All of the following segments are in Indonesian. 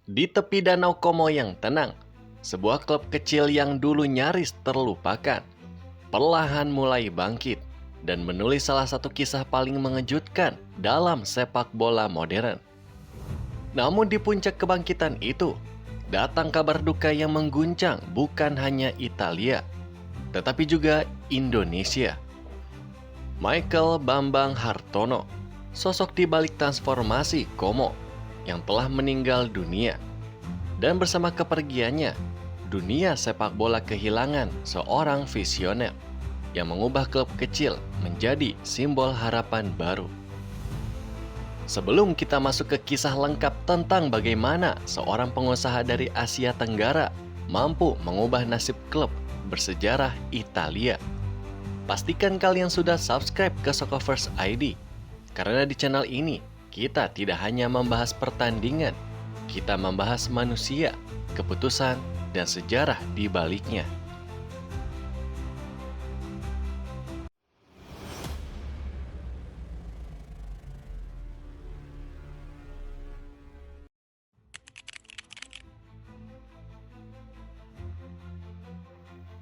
Di tepi Danau Como yang tenang, sebuah klub kecil yang dulu nyaris terlupakan, perlahan mulai bangkit dan menulis salah satu kisah paling mengejutkan dalam sepak bola modern. Namun di puncak kebangkitan itu, datang kabar duka yang mengguncang bukan hanya Italia, tetapi juga Indonesia. Michael Bambang Hartono, sosok di balik transformasi Como yang telah meninggal dunia. Dan bersama kepergiannya, dunia sepak bola kehilangan seorang visioner yang mengubah klub kecil menjadi simbol harapan baru. Sebelum kita masuk ke kisah lengkap tentang bagaimana seorang pengusaha dari Asia Tenggara mampu mengubah nasib klub bersejarah Italia, pastikan kalian sudah subscribe ke Soccerverse ID, karena di channel ini kita tidak hanya membahas pertandingan, kita membahas manusia, keputusan, dan sejarah di baliknya.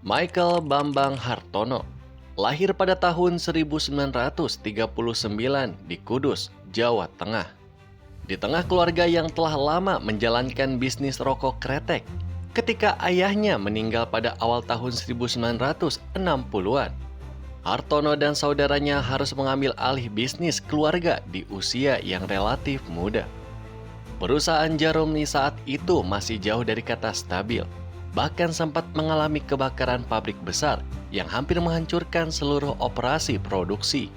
Michael Bambang Hartono lahir pada tahun 1939 di Kudus, Jawa Tengah. Di tengah keluarga yang telah lama menjalankan bisnis rokok kretek, ketika ayahnya meninggal pada awal tahun 1960-an, Hartono dan saudaranya harus mengambil alih bisnis keluarga di usia yang relatif muda. Perusahaan jarum di saat itu masih jauh dari kata stabil, bahkan sempat mengalami kebakaran pabrik besar yang hampir menghancurkan seluruh operasi produksi.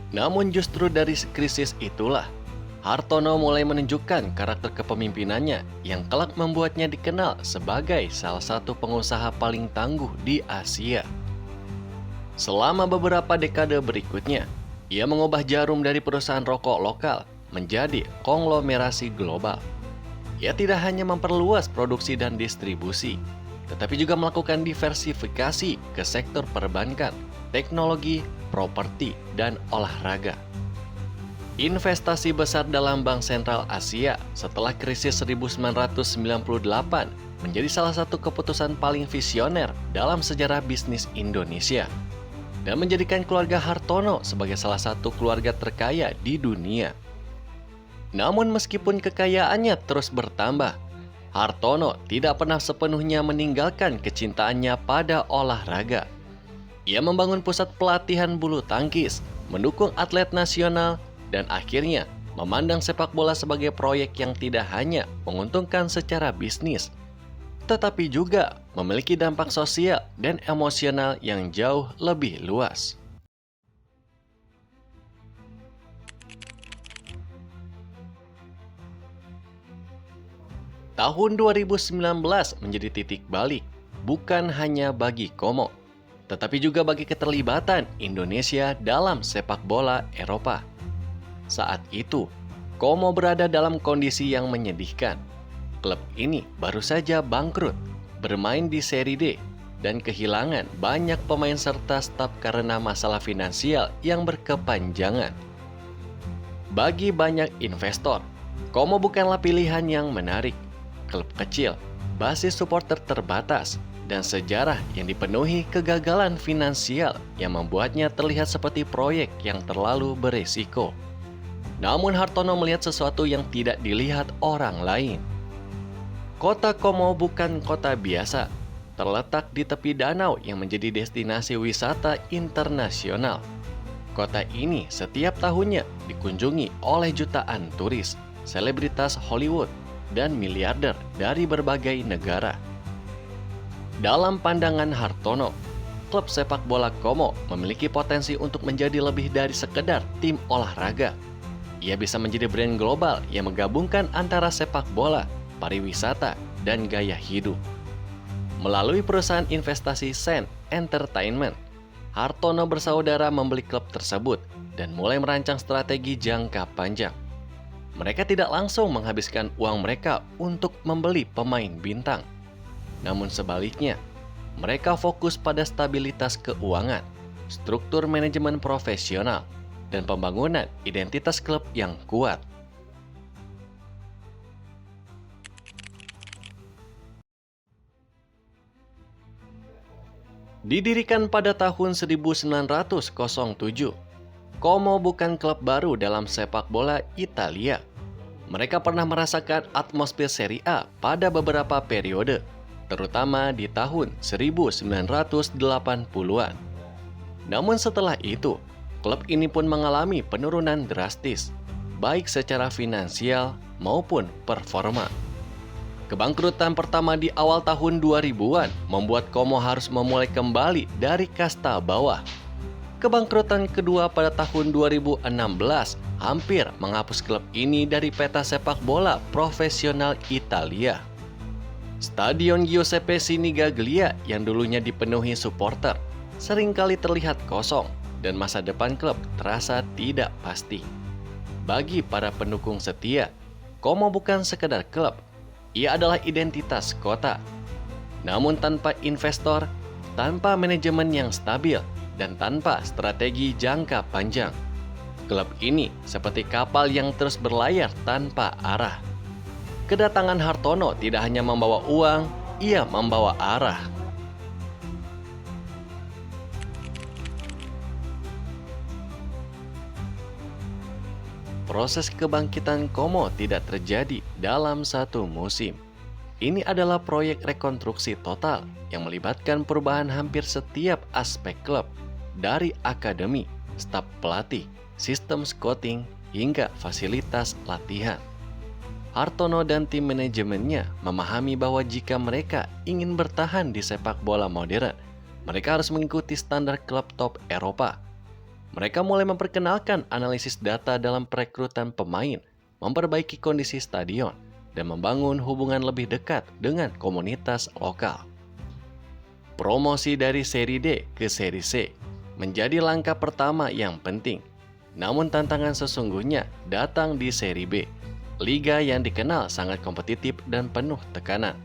Namun justru dari krisis itulah, Hartono mulai menunjukkan karakter kepemimpinannya yang kelak membuatnya dikenal sebagai salah satu pengusaha paling tangguh di Asia. Selama beberapa dekade berikutnya, ia mengubah Jarum dari perusahaan rokok lokal menjadi konglomerasi global. Ia tidak hanya memperluas produksi dan distribusi, tetapi juga melakukan diversifikasi ke sektor perbankan, teknologi, properti, dan olahraga. Investasi besar dalam Bank Sentral Asia setelah krisis 1998 menjadi salah satu keputusan paling visioner dalam sejarah bisnis Indonesia dan menjadikan keluarga Hartono sebagai salah satu keluarga terkaya di dunia. Namun meskipun kekayaannya terus bertambah, Hartono tidak pernah sepenuhnya meninggalkan kecintaannya pada olahraga. Ia membangun pusat pelatihan bulu tangkis, mendukung atlet nasional, dan akhirnya memandang sepak bola sebagai proyek yang tidak hanya menguntungkan secara bisnis, tetapi juga memiliki dampak sosial dan emosional yang jauh lebih luas. Tahun 2019 menjadi titik balik, bukan hanya bagi Como, tetapi juga bagi keterlibatan Indonesia dalam sepak bola Eropa. Saat itu, Como berada dalam kondisi yang menyedihkan. Klub ini baru saja bangkrut, bermain di Serie D, dan kehilangan banyak pemain serta staf karena masalah finansial yang berkepanjangan. Bagi banyak investor, Como bukanlah pilihan yang menarik. Klub kecil, basis supporter terbatas, dan sejarah yang dipenuhi kegagalan finansial yang membuatnya terlihat seperti proyek yang terlalu beresiko. Namun Hartono melihat sesuatu yang tidak dilihat orang lain. Kota Como bukan kota biasa, terletak di tepi danau yang menjadi destinasi wisata internasional. Kota ini setiap tahunnya dikunjungi oleh jutaan turis, selebritas Hollywood, dan miliarder dari berbagai negara. Dalam pandangan Hartono, klub sepak bola Como memiliki potensi untuk menjadi lebih dari sekedar tim olahraga. Ia bisa menjadi brand global yang menggabungkan antara sepak bola, pariwisata, dan gaya hidup. Melalui perusahaan investasi Sen Entertainment, Hartono bersaudara membeli klub tersebut dan mulai merancang strategi jangka panjang. Mereka tidak langsung menghabiskan uang mereka untuk membeli pemain bintang. Namun sebaliknya, mereka fokus pada stabilitas keuangan, struktur manajemen profesional, dan pembangunan identitas klub yang kuat. Didirikan pada tahun 1907, Como bukan klub baru dalam sepak bola Italia. Mereka pernah merasakan atmosfer Serie A pada beberapa periode, terutama di tahun 1980-an. Namun setelah itu, klub ini pun mengalami penurunan drastis, baik secara finansial maupun performa. Kebangkrutan pertama di awal tahun 2000-an membuat Como harus memulai kembali dari kasta bawah. Kebangkrutan kedua pada tahun 2016 hampir menghapus klub ini dari peta sepak bola profesional Italia. Stadion Giuseppe Sinigaglia yang dulunya dipenuhi supporter seringkali terlihat kosong dan masa depan klub terasa tidak pasti. Bagi para pendukung setia, Como bukan sekedar klub, ia adalah identitas kota. Namun tanpa investor, tanpa manajemen yang stabil, dan tanpa strategi jangka panjang, klub ini seperti kapal yang terus berlayar tanpa arah. Kedatangan Hartono tidak hanya membawa uang, ia membawa arah. Proses kebangkitan Como tidak terjadi dalam satu musim. Ini adalah proyek rekonstruksi total yang melibatkan perubahan hampir setiap aspek klub, dari akademi, staf pelatih, sistem scouting, hingga fasilitas latihan. Hartono dan tim manajemennya memahami bahwa jika mereka ingin bertahan di sepak bola modern, mereka harus mengikuti standar klub top Eropa. Mereka mulai memperkenalkan analisis data dalam perekrutan pemain, memperbaiki kondisi stadion, dan membangun hubungan lebih dekat dengan komunitas lokal. Promosi dari Serie D ke Serie C menjadi langkah pertama yang penting. Namun tantangan sesungguhnya datang di Serie B, liga yang dikenal sangat kompetitif dan penuh tekanan.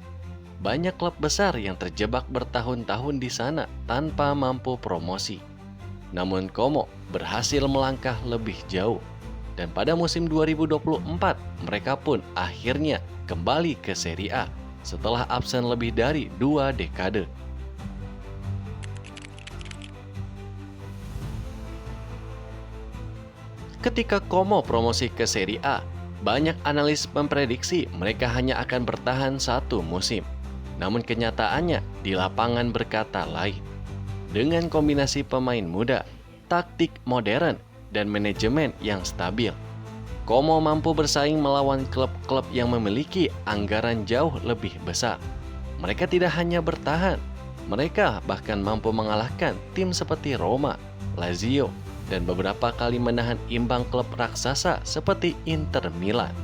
Banyak klub besar yang terjebak bertahun-tahun di sana tanpa mampu promosi. Namun Como berhasil melangkah lebih jauh. Dan pada musim 2024, mereka pun akhirnya kembali ke Serie A setelah absen lebih dari 2 dekade. Ketika Como promosi ke Serie A, banyak analis memprediksi mereka hanya akan bertahan satu musim. Namun kenyataannya di lapangan berkata lain. Dengan kombinasi pemain muda, taktik modern, dan manajemen yang stabil, Como mampu bersaing melawan klub-klub yang memiliki anggaran jauh lebih besar. Mereka tidak hanya bertahan, mereka bahkan mampu mengalahkan tim seperti Roma, Lazio, dan beberapa kali menahan imbang klub raksasa seperti Inter Milan.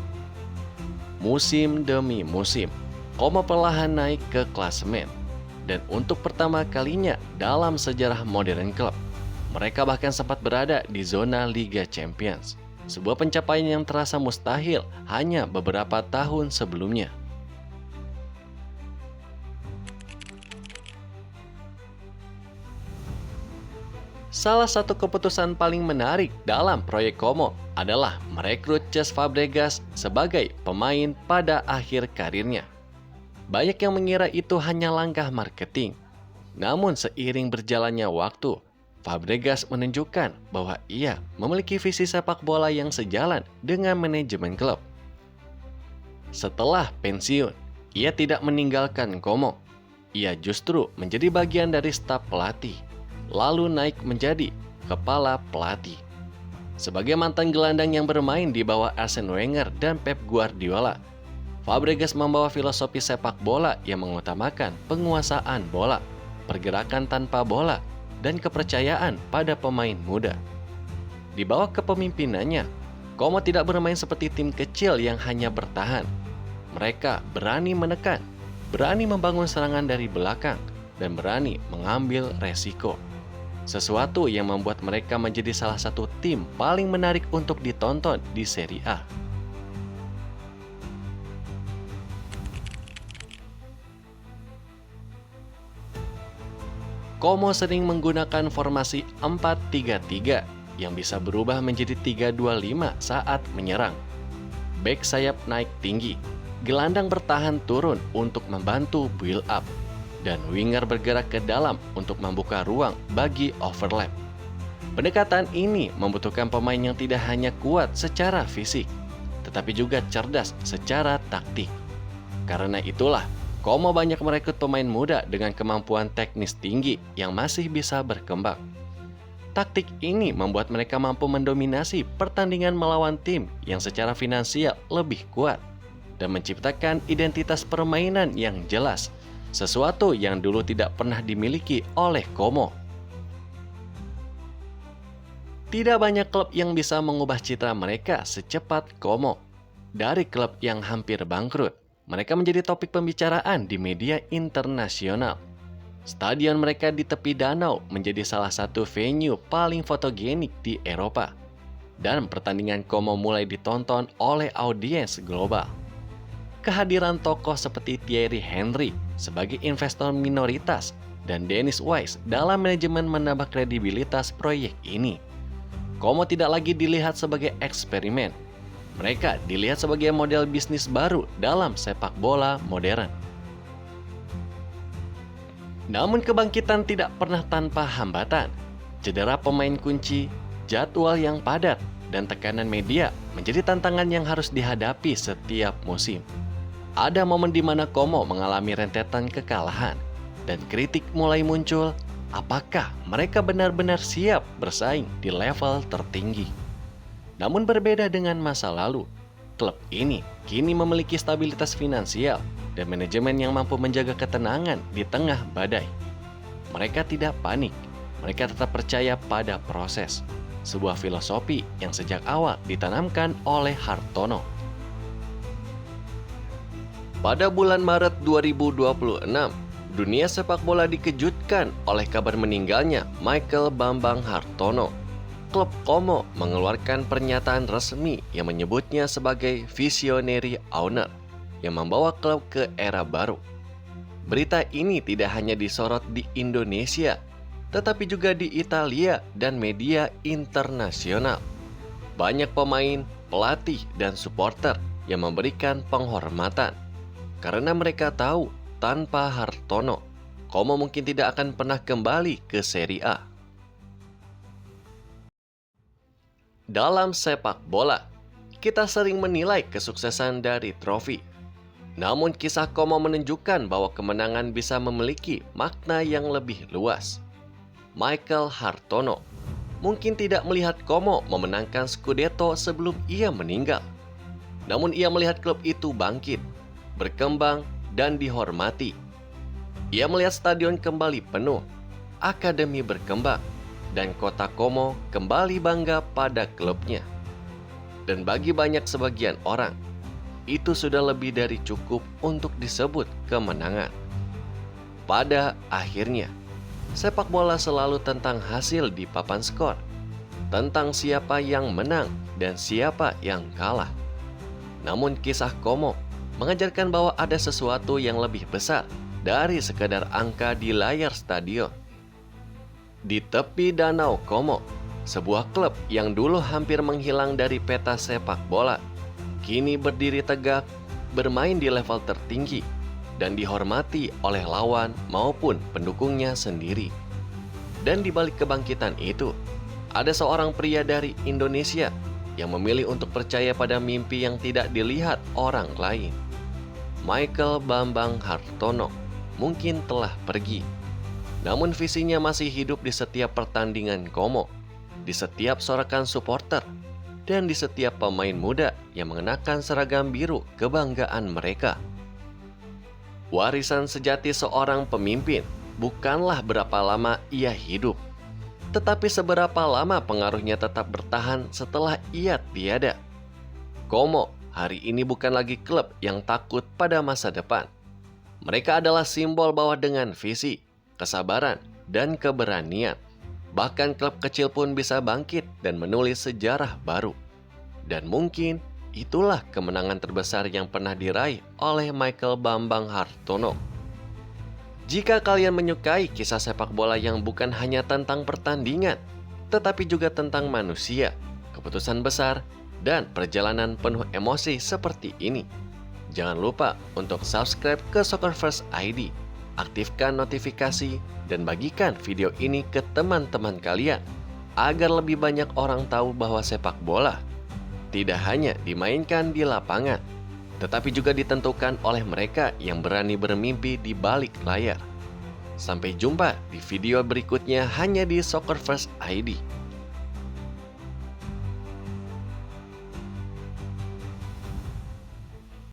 Musim demi musim, Como perlahan naik ke klasemen. Dan untuk pertama kalinya dalam sejarah modern klub, mereka bahkan sempat berada di zona Liga Champions, sebuah pencapaian yang terasa mustahil hanya beberapa tahun sebelumnya. Salah satu keputusan paling menarik dalam proyek Como adalah merekrut Cesc Fabregas sebagai pemain pada akhir karirnya. Banyak yang mengira itu hanya langkah marketing. Namun seiring berjalannya waktu, Fabregas menunjukkan bahwa ia memiliki visi sepak bola yang sejalan dengan manajemen klub. Setelah pensiun, ia tidak meninggalkan Como. Ia justru menjadi bagian dari staf pelatih, lalu naik menjadi kepala pelatih. Sebagai mantan gelandang yang bermain di bawah Arsene Wenger dan Pep Guardiola, Fabregas membawa filosofi sepak bola yang mengutamakan penguasaan bola, pergerakan tanpa bola, dan kepercayaan pada pemain muda. Di bawah kepemimpinannya, Como tidak bermain seperti tim kecil yang hanya bertahan. Mereka berani menekan, berani membangun serangan dari belakang, dan berani mengambil resiko. Sesuatu yang membuat mereka menjadi salah satu tim paling menarik untuk ditonton di Serie A. Como sering menggunakan formasi 4-3-3 yang bisa berubah menjadi 3-2-5 saat menyerang. Bek sayap naik tinggi, gelandang bertahan turun untuk membantu build up. dan winger bergerak ke dalam untuk membuka ruang bagi overlap. Pendekatan ini membutuhkan pemain yang tidak hanya kuat secara fisik, tetapi juga cerdas secara taktik. Karena itulah, Como banyak merekrut pemain muda dengan kemampuan teknis tinggi yang masih bisa berkembang. Taktik ini membuat mereka mampu mendominasi pertandingan melawan tim yang secara finansial lebih kuat dan menciptakan identitas permainan yang jelas, sesuatu yang dulu tidak pernah dimiliki oleh Como. Tidak banyak klub yang bisa mengubah citra mereka secepat Como. Dari klub yang hampir bangkrut, mereka menjadi topik pembicaraan di media internasional. Stadion mereka di tepi danau menjadi salah satu venue paling fotogenik di Eropa. Dan pertandingan Como mulai ditonton oleh audiens global. Kehadiran tokoh seperti Thierry Henry sebagai investor minoritas dan Dennis Wise dalam manajemen menambah kredibilitas proyek ini. Como tidak lagi dilihat sebagai eksperimen. Mereka dilihat sebagai model bisnis baru dalam sepak bola modern. Namun kebangkitan tidak pernah tanpa hambatan. Cedera pemain kunci, jadwal yang padat, dan tekanan media menjadi tantangan yang harus dihadapi setiap musim. Ada momen di mana Como mengalami rentetan kekalahan, dan kritik mulai muncul, apakah mereka benar-benar siap bersaing di level tertinggi. Namun berbeda dengan masa lalu, klub ini kini memiliki stabilitas finansial dan manajemen yang mampu menjaga ketenangan di tengah badai. Mereka tidak panik, mereka tetap percaya pada proses, sebuah filosofi yang sejak awal ditanamkan oleh Hartono. Pada bulan Maret 2026, dunia sepak bola dikejutkan oleh kabar meninggalnya Michael Bambang Hartono. Klub Como mengeluarkan pernyataan resmi yang menyebutnya sebagai visionary owner yang membawa klub ke era baru. Berita ini tidak hanya disorot di Indonesia, tetapi juga di Italia dan media internasional. Banyak pemain, pelatih, dan supporter yang memberikan penghormatan. Karena mereka tahu, tanpa Hartono, Como mungkin tidak akan pernah kembali ke Serie A. Dalam sepak bola, kita sering menilai kesuksesan dari trofi. Namun kisah Como menunjukkan bahwa kemenangan bisa memiliki makna yang lebih luas. Michael Hartono mungkin tidak melihat Como memenangkan Scudetto sebelum ia meninggal. Namun ia melihat klub itu bangkit, berkembang, dan dihormati. Ia melihat stadion kembali penuh, akademi berkembang, dan kota Como kembali bangga pada klubnya. Dan bagi banyak sebagian orang, itu sudah lebih dari cukup untuk disebut kemenangan. Pada akhirnya, sepak bola selalu tentang hasil di papan skor, tentang siapa yang menang dan siapa yang kalah. Namun kisah Como mengajarkan bahwa ada sesuatu yang lebih besar dari sekadar angka di layar stadion. Di tepi danau Como, sebuah klub yang dulu hampir menghilang dari peta sepak bola, kini berdiri tegak, bermain di level tertinggi, dan dihormati oleh lawan maupun pendukungnya sendiri. Dan di balik kebangkitan itu, ada seorang pria dari Indonesia yang memilih untuk percaya pada mimpi yang tidak dilihat orang lain. Michael Bambang Hartono mungkin telah pergi, namun visinya masih hidup di setiap pertandingan Como, di setiap sorakan supporter, dan di setiap pemain muda yang mengenakan seragam biru kebanggaan mereka. Warisan sejati seorang pemimpin bukanlah berapa lama ia hidup, tetapi seberapa lama pengaruhnya tetap bertahan setelah ia tiada. Como hari ini bukan lagi klub yang takut pada masa depan. Mereka adalah simbol bahwa dengan visi, kesabaran, dan keberanian, bahkan klub kecil pun bisa bangkit dan menulis sejarah baru. Dan mungkin itulah kemenangan terbesar yang pernah diraih oleh Michael Bambang Hartono. Jika kalian menyukai kisah sepak bola yang bukan hanya tentang pertandingan, tetapi juga tentang manusia, keputusan besar, dan perjalanan penuh emosi seperti ini, jangan lupa untuk subscribe ke Soccer First ID aktifkan notifikasi, dan bagikan video ini ke teman-teman kalian agar lebih banyak orang tahu bahwa sepak bola tidak hanya dimainkan di lapangan, tetapi juga ditentukan oleh mereka yang berani bermimpi di balik layar. Sampai jumpa di video berikutnya hanya di Soccer First ID.